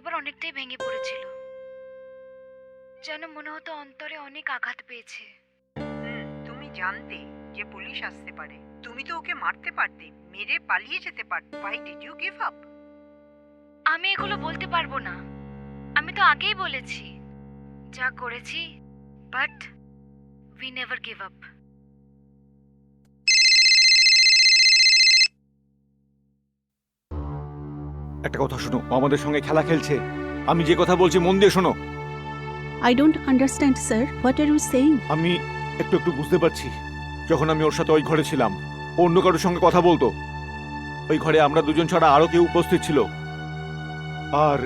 এবার অনেকটাই ভেঙে পড়েছিল, যেন মনে হতো অন্তরে অনেক আঘাত পেয়েছে। তুমি জানতে যে পুলিশ আসতে পারে, তুমি তো ওকে মারতে পারতে, মেরে পালিয়ে যেতে পারতে। Why did you give up? আমি এগুলো বলতে পারবো না, আমি তো আগেই বলেছি যা করেছি, but we never give up. একটা কথা শোনো, ও আমাদের সঙ্গে খেলা খেলছে। আমি যে কথা বলছি মন দিয়ে শোনো। I don't understand, sir. What are you saying? আমি একটু একটু বুঝতে পারছি। যখন আমি ওর সাথে ওই ঘরে ছিলাম, ও অন্য কারোর সঙ্গে কথা বলতো। ওই ঘরে আমরা দুজন ছাড়া আরো কেউ উপস্থিত ছিল। আর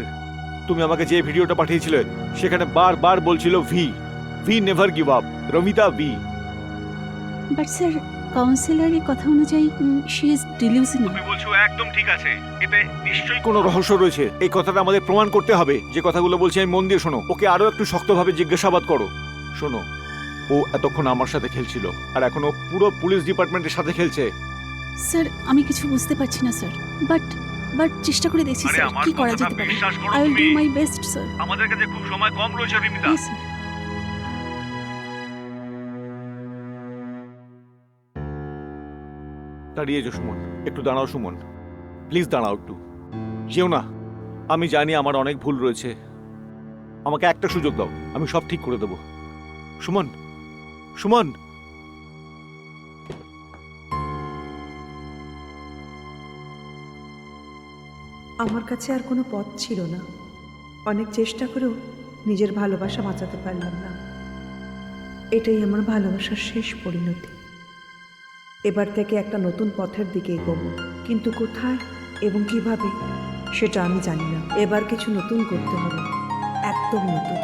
তুমি আমাকে যে ভিডিওটা পাঠিয়েছিলে সেখানে বারবার বলছিল V V never give up, Romita V. But sir, কাউন্সিলরের কথা অনুযায়ী she is delusional. তুমি বলছো একদম ঠিক আছে, এতে নিশ্চয়ই কোনো রহস্য রয়েছে। এই কথাটা আমাদের প্রমাণ করতে হবে। যে কথাগুলো বলছি আমি মন দিয়ে শোনো। ওকে আরো একটু শক্তভাবে জিজ্ঞাসাবাদ করো। শোনো, ও এতক্ষণ আমার সাথে খেলছিল, আর এখন ও পুরো পুলিশ ডিপার্টমেন্টের সাথে খেলছে। স্যার, আমি কিছু বুঝতে পারছি না স্যার। বাট চেষ্টা করে দেখছি স্যার, কি করা যেতে পারে। I will do my best, sir. আমাদের কাছে খুব সময় কম রয়েছে রিমিতা। Yes, sir. দাঁড়িয়ে যো সুমন, একটু দাঁড়াও সুমন, প্লিজ দাঁড়াও একটু, যেও না। আমি জানি আমার অনেক ভুল রয়েছে, আমাকে একটা সুযোগ দাও, আমি সব ঠিক করে দেব। সুমন, সুমন। আমার কাছে আর কোনো পথ ছিল না। অনেক চেষ্টা করেও নিজের ভালোবাসা বাঁচাতে পারলাম না। এটাই আমার ভালোবাসার শেষ পরিণতি। এবার থেকে একটা নতুন পথের দিকে এগোবো, কিন্তু কোথায় এবং কিভাবে সেটা আমি জানি না। এবার কিছু নতুন করতে হবে, একদম নতুন।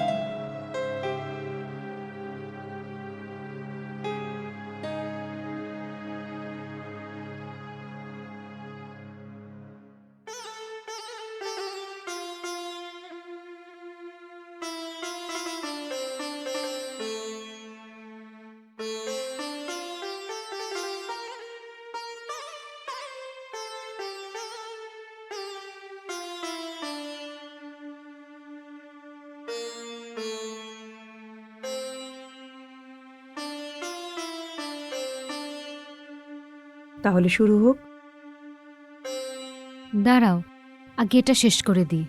তাহলে শুরু হোক। দাঁড়াও, আগে এটা শেষ করে দিই।